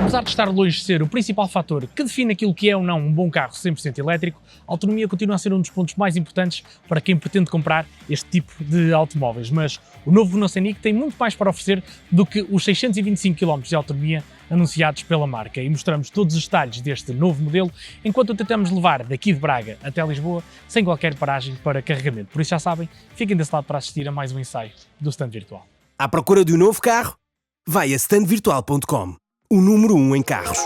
Apesar de estar longe de ser o principal fator que define aquilo que é ou não um bom carro 100% elétrico, a autonomia continua a ser um dos pontos mais importantes para quem pretende comprar este tipo de automóveis. Mas o novo Renault Scenic tem muito mais para oferecer do que os 625 km de autonomia anunciados pela marca, e mostramos todos os detalhes deste novo modelo enquanto o tentamos levar daqui de Braga até Lisboa sem qualquer paragem para carregamento. Por isso já sabem, fiquem desse lado para assistir a mais um ensaio do Stand Virtual. À procura de um novo carro? Vai a standvirtual.com, o número 1 em carros.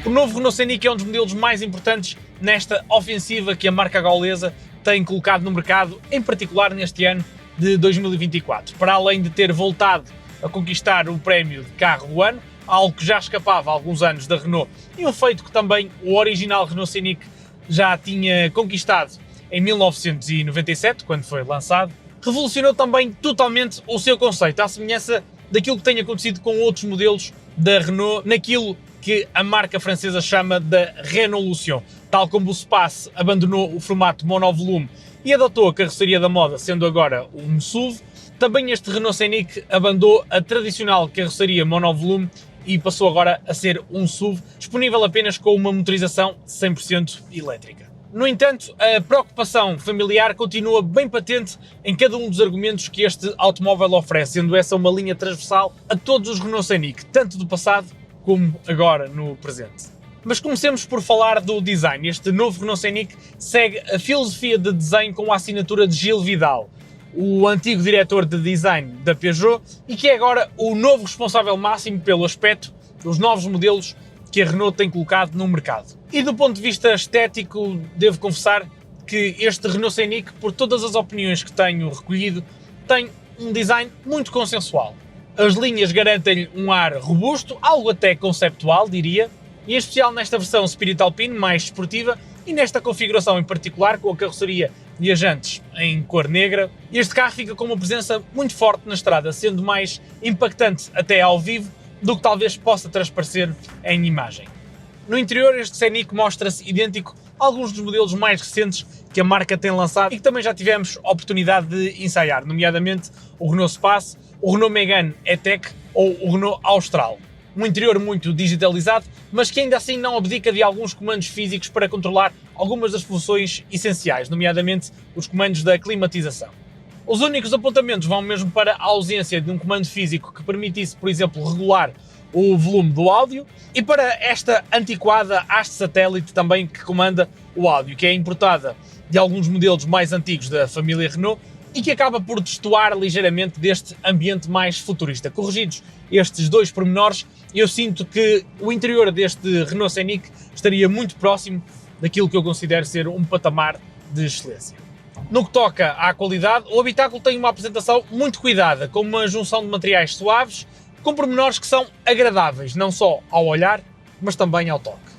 O novo Renault Scenic é um dos modelos mais importantes nesta ofensiva que a marca gaulesa tem colocado no mercado, em particular neste ano de 2024. Para além de ter voltado a conquistar o prémio de carro do ano, algo que já escapava há alguns anos da Renault, e um feito que também o original Renault Scenic já tinha conquistado em 1997, quando foi lançado, revolucionou também totalmente o seu conceito, à semelhança daquilo que tem acontecido com outros modelos da Renault, naquilo que a marca francesa chama da Renaulution. Tal como o Space abandonou o formato monovolume e adotou a carroceria da moda, sendo agora um SUV, também este Renault Scenic abandonou a tradicional carroceria monovolume e passou agora a ser um SUV, disponível apenas com uma motorização 100% elétrica. No entanto, a preocupação familiar continua bem patente em cada um dos argumentos que este automóvel oferece, sendo essa uma linha transversal a todos os Renault Scenic, tanto do passado como agora no presente. Mas comecemos por falar do design. Este novo Renault Scenic segue a filosofia de design com a assinatura de Gilles Vidal, o antigo diretor de design da Peugeot e que é agora o novo responsável máximo pelo aspecto dos novos modelos que a Renault tem colocado no mercado. E do ponto de vista estético, devo confessar que este Renault Scenic, por todas as opiniões que tenho recolhido, tem um design muito consensual. As linhas garantem-lhe um ar robusto, algo até conceptual, diria, e em especial nesta versão Spirit Alpine mais esportiva e nesta configuração em particular com a carroceria e as jantes em cor negra. Este carro fica com uma presença muito forte na estrada, sendo mais impactante até ao vivo do que talvez possa transparecer em imagem. No interior, este Scenic mostra-se idêntico a alguns dos modelos mais recentes que a marca tem lançado e que também já tivemos a oportunidade de ensaiar, nomeadamente o Renault Space, o Renault Megane E-Tech ou o Renault Austral. Um interior muito digitalizado, mas que ainda assim não abdica de alguns comandos físicos para controlar algumas das funções essenciais, nomeadamente os comandos da climatização. Os únicos apontamentos vão mesmo para a ausência de um comando físico que permitisse, por exemplo, regular o volume do áudio e para esta antiquada haste satélite também que comanda o áudio, que é importada de alguns modelos mais antigos da família Renault e que acaba por destoar ligeiramente deste ambiente mais futurista. Corrigidos estes dois pormenores, eu sinto que o interior deste Renault Scenic estaria muito próximo daquilo que eu considero ser um patamar de excelência. No que toca à qualidade, o habitáculo tem uma apresentação muito cuidada, com uma junção de materiais suaves, com pormenores que são agradáveis, não só ao olhar, mas também ao toque.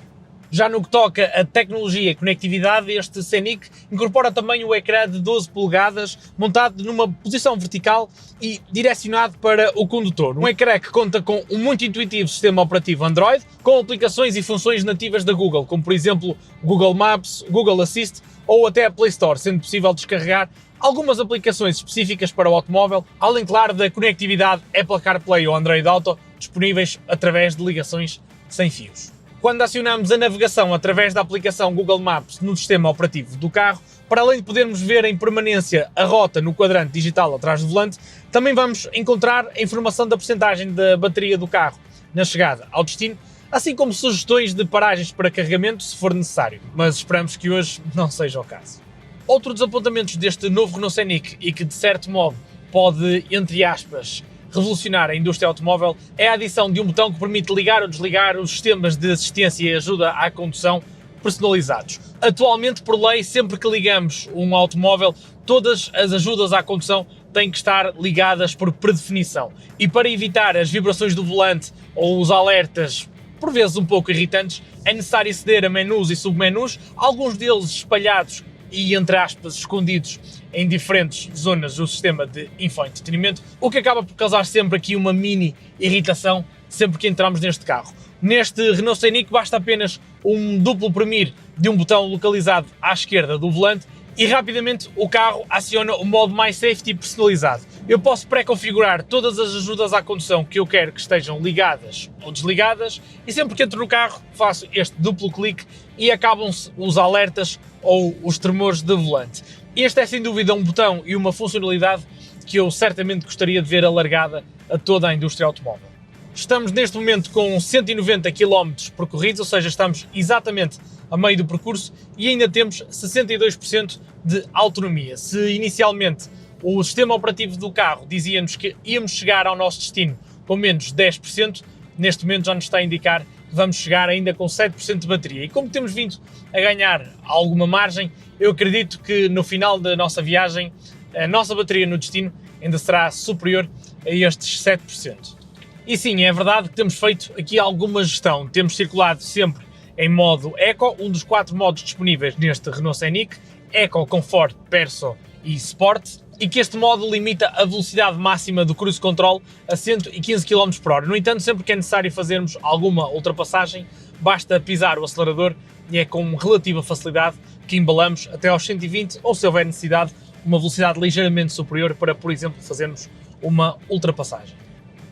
Já no que toca a tecnologia e conectividade, este Scenic incorpora também o ecrã de 12 polegadas montado numa posição vertical e direcionado para o condutor. Um ecrã que conta com um muito intuitivo sistema operativo Android, com aplicações e funções nativas da Google, como por exemplo Google Maps, Google Assist ou até a Play Store, sendo possível descarregar algumas aplicações específicas para o automóvel, além, claro, da conectividade Apple CarPlay ou Android Auto, disponíveis através de ligações sem fios. Quando acionamos a navegação através da aplicação Google Maps no sistema operativo do carro, para além de podermos ver em permanência a rota no quadrante digital atrás do volante, também vamos encontrar a informação da percentagem da bateria do carro na chegada ao destino, assim como sugestões de paragens para carregamento se for necessário, mas esperamos que hoje não seja o caso. Outro dos apontamentos deste novo Renault Scenic e que de certo modo pode, entre aspas, revolucionar a indústria automóvel é a adição de um botão que permite ligar ou desligar os sistemas de assistência e ajuda à condução personalizados. Atualmente, por lei, sempre que ligamos um automóvel, todas as ajudas à condução têm que estar ligadas por predefinição. E para evitar as vibrações do volante ou os alertas, por vezes um pouco irritantes, é necessário aceder a menus e submenus, alguns deles espalhados e, entre aspas, escondidos em diferentes zonas do sistema de infoentretenimento, o que acaba por causar sempre aqui uma mini irritação sempre que entramos neste carro. Neste Renault Scenic basta apenas um duplo premir de um botão localizado à esquerda do volante e rapidamente o carro aciona o modo My Safety personalizado. Eu posso pré-configurar todas as ajudas à condução que eu quero que estejam ligadas ou desligadas e sempre que entro no carro faço este duplo clique e acabam-se os alertas ou os tremores de volante. Este é sem dúvida um botão e uma funcionalidade que eu certamente gostaria de ver alargada a toda a indústria automóvel. Estamos neste momento com 190 km percorridos, ou seja, estamos exatamente a meio do percurso e ainda temos 62% de autonomia. Se inicialmente o sistema operativo do carro dizia-nos que íamos chegar ao nosso destino com menos 10%, neste momento já nos está a indicar que vamos chegar ainda com 7% de bateria. E como temos vindo a ganhar alguma margem, eu acredito que no final da nossa viagem a nossa bateria no destino ainda será superior a estes 7%. E sim, é verdade que temos feito aqui alguma gestão. Temos circulado sempre em modo Eco, um dos 4 modos disponíveis neste Renault Scenic, Eco, Comfort, Perso e Sport, e que este modo limita a velocidade máxima do cruise control a 115 km/h. No entanto, sempre que é necessário fazermos alguma ultrapassagem, basta pisar o acelerador e é com relativa facilidade que embalamos até aos 120 ou, se houver necessidade, uma velocidade ligeiramente superior para, por exemplo, fazermos uma ultrapassagem.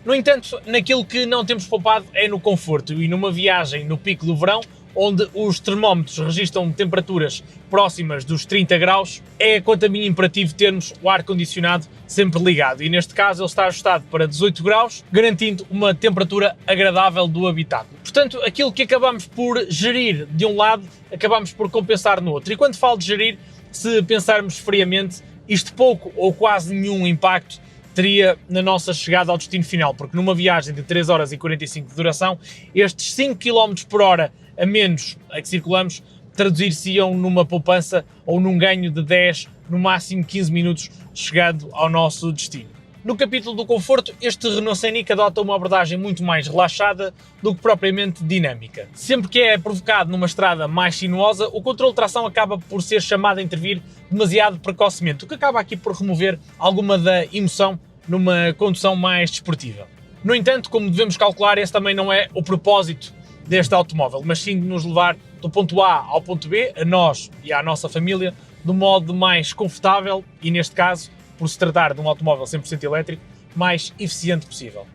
No entanto, naquilo que não temos poupado é no conforto e numa viagem no pico do verão, onde os termómetros registram temperaturas próximas dos 30 graus, é quanto a mim imperativo termos o ar-condicionado sempre ligado e neste caso ele está ajustado para 18 graus, garantindo uma temperatura agradável do habitáculo. Portanto, aquilo que acabamos por gerir de um lado, acabamos por compensar no outro. E quando falo de gerir, se pensarmos friamente, isto pouco ou quase nenhum impacto teria na nossa chegada ao destino final, porque numa viagem de 3 horas e 45 de duração, estes 5 km/h a menos a que circulamos traduzir-se-iam numa poupança ou num ganho de 10, no máximo 15 minutos chegando ao nosso destino. No capítulo do conforto, este Renault Scenic adota uma abordagem muito mais relaxada do que propriamente dinâmica. Sempre que é provocado numa estrada mais sinuosa, o controle de tração acaba por ser chamado a intervir demasiado precocemente, o que acaba aqui por remover alguma da emoção numa condução mais desportiva. No entanto, como devemos calcular, esse também não é o propósito deste automóvel, mas sim de nos levar do ponto A ao ponto B, a nós e à nossa família, do modo mais confortável e, neste caso, por se tratar de um automóvel 100% elétrico, mais eficiente possível.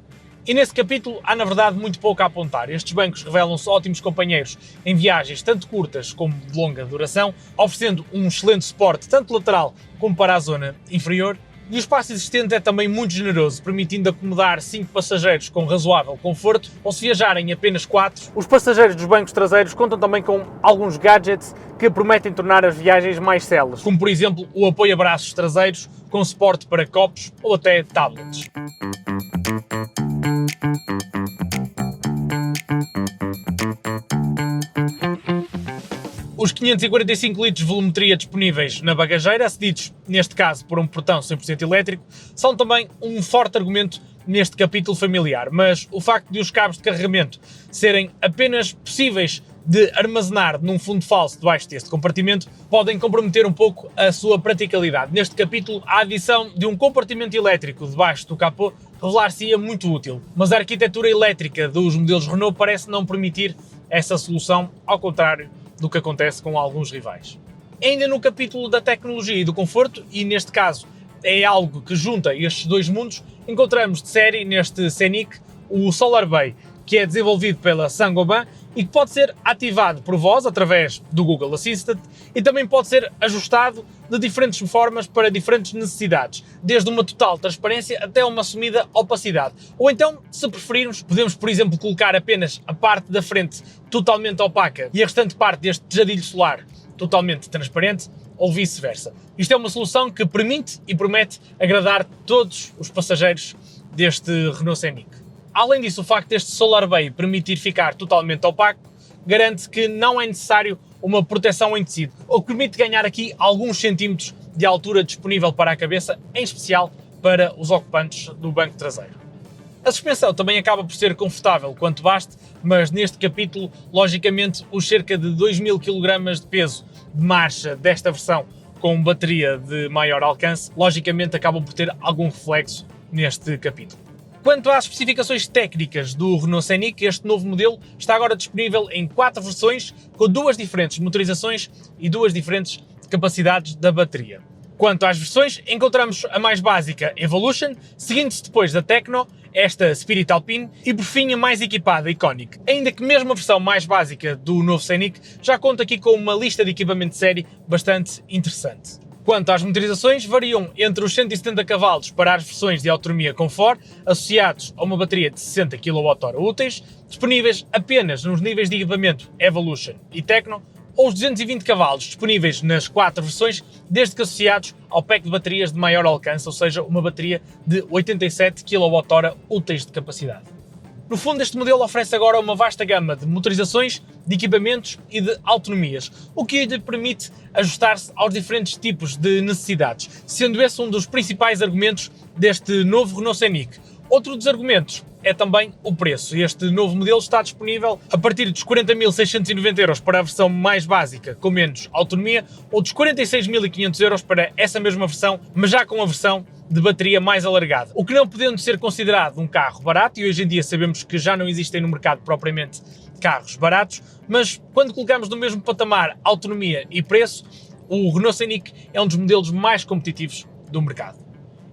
E nesse capítulo há na verdade muito pouco a apontar. Estes bancos revelam-se ótimos companheiros em viagens tanto curtas como de longa duração, oferecendo um excelente suporte tanto lateral como para a zona inferior, e o espaço existente é também muito generoso, permitindo acomodar 5 passageiros com razoável conforto, ou se viajarem apenas 4, os passageiros dos bancos traseiros contam também com alguns gadgets que prometem tornar as viagens mais céleres, como por exemplo o apoio a braços traseiros com suporte para copos ou até tablets. Os 545 litros de volumetria disponíveis na bagageira, cedidos neste caso por um portão 100% elétrico, são também um forte argumento neste capítulo familiar, mas o facto de os cabos de carregamento serem apenas possíveis de armazenar num fundo falso debaixo deste compartimento podem comprometer um pouco a sua praticalidade. Neste capítulo, a adição de um compartimento elétrico debaixo do capô revelar-se-ia muito útil, mas a arquitetura elétrica dos modelos Renault parece não permitir essa solução, ao contrário do que acontece com alguns rivais. Ainda no capítulo da tecnologia e do conforto, e neste caso é algo que junta estes dois mundos, encontramos de série neste Scenic o Solar Bay, que é desenvolvido pela Saint-Gobain e que pode ser ativado por voz através do Google Assistant e também pode ser ajustado de diferentes formas para diferentes necessidades, desde uma total transparência até uma assumida opacidade. Ou então, se preferirmos, podemos, por exemplo, colocar apenas a parte da frente totalmente opaca e a restante parte deste tejadilho solar totalmente transparente, ou vice-versa. Isto é uma solução que permite e promete agradar todos os passageiros deste Renault Scenic. Além disso, o facto deste Solar Bay permitir ficar totalmente opaco garante que não é necessário uma proteção em tecido, o que permite ganhar aqui alguns centímetros de altura disponível para a cabeça, em especial para os ocupantes do banco traseiro. A suspensão também acaba por ser confortável quanto baste, mas neste capítulo, logicamente, os cerca de 2000 kg de peso de marcha desta versão com bateria de maior alcance, logicamente acabam por ter algum reflexo neste capítulo. Quanto às especificações técnicas do Renault Scenic, este novo modelo está agora disponível em 4 versões, com 2 diferentes motorizações e 2 diferentes capacidades da bateria. Quanto às versões, encontramos a mais básica Evolution, seguindo-se depois da Tecno, esta Spirit Alpine e por fim a mais equipada Iconic. Ainda que mesmo a versão mais básica do novo Scenic já conta aqui com uma lista de equipamento de série bastante interessante. Quanto às motorizações, variam entre os 170 cavalos para as versões de autonomia Comfort, associados a uma bateria de 60 kWh úteis, disponíveis apenas nos níveis de equipamento Evolution e Tecno, ou os 220 cavalos disponíveis nas 4 versões, desde que associados ao pack de baterias de maior alcance, ou seja, uma bateria de 87 kWh úteis de capacidade. No fundo, este modelo oferece agora uma vasta gama de motorizações, de equipamentos e de autonomias, o que lhe permite ajustar-se aos diferentes tipos de necessidades, sendo esse um dos principais argumentos deste novo Renault Scenic. Outro dos argumentos é também o preço. Este novo modelo está disponível a partir dos 40.690 € para a versão mais básica, com menos autonomia, ou dos 46.500 € para essa mesma versão, mas já com a versão de bateria mais alargada. O que não podendo ser considerado um carro barato, e hoje em dia sabemos que já não existem no mercado propriamente carros baratos, mas quando colocamos no mesmo patamar autonomia e preço, o Renault Scenic é um dos modelos mais competitivos do mercado.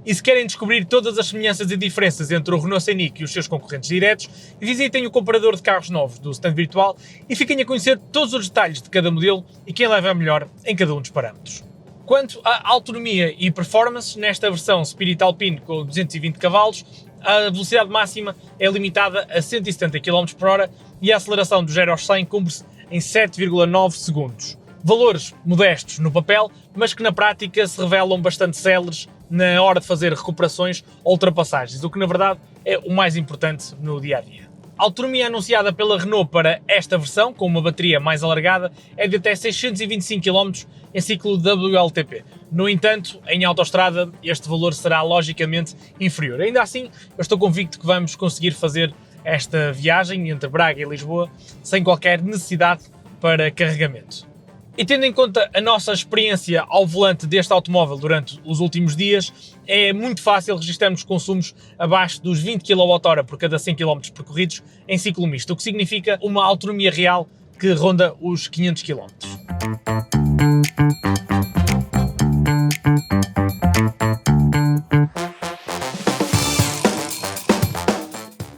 E se querem descobrir todas as semelhanças e diferenças entre o Renault Scenic e os seus concorrentes diretos, visitem o comparador de carros novos do Stand Virtual e fiquem a conhecer todos os detalhes de cada modelo e quem leva a melhor em cada um dos parâmetros. Quanto à autonomia e performance, nesta versão Spirit Alpine com 220 cavalos, a velocidade máxima é limitada a 170 km/h e a aceleração do 0 aos 100 cumpre-se em 7,9 segundos. Valores modestos no papel, mas que na prática se revelam bastante céleres na hora de fazer recuperações ou ultrapassagens, o que na verdade é o mais importante no dia-a-dia. A autonomia anunciada pela Renault para esta versão, com uma bateria mais alargada, é de até 625 km em ciclo WLTP. No entanto, em autoestrada, este valor será logicamente inferior. Ainda assim, eu estou convicto que vamos conseguir fazer esta viagem entre Braga e Lisboa sem qualquer necessidade para carregamento. E tendo em conta a nossa experiência ao volante deste automóvel durante os últimos dias, é muito fácil registarmos consumos abaixo dos 20 kWh por cada 100 km percorridos em ciclo misto, o que significa uma autonomia real que ronda os 500 km.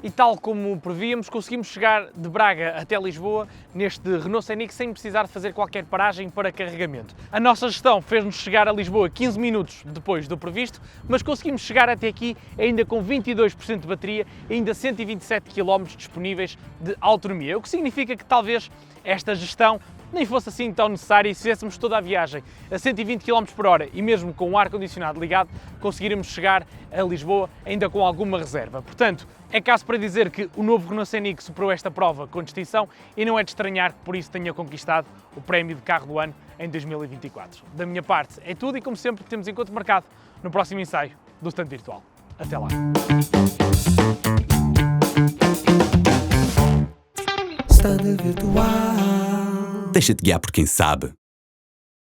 E tal como prevíamos, conseguimos chegar de Braga até Lisboa neste Renault Scenic sem precisar de fazer qualquer paragem para carregamento. A nossa gestão fez-nos chegar a Lisboa 15 minutos depois do previsto, mas conseguimos chegar até aqui ainda com 22% de bateria e ainda 127 km disponíveis de autonomia, o que significa que talvez esta gestão nem fosse assim tão necessária e se fizéssemos toda a viagem a 120 km/h e mesmo com o ar-condicionado ligado, conseguiríamos chegar a Lisboa ainda com alguma reserva. Portanto, é caso para dizer que o novo Renault Scenic superou esta prova com distinção e não é de estranhar que por isso tenha conquistado o prémio de carro do ano em 2024. Da minha parte é tudo e como sempre temos encontro marcado no próximo ensaio do Stand Virtual. Até lá! Stand Virtual. Deixa-te guiar por quem sabe.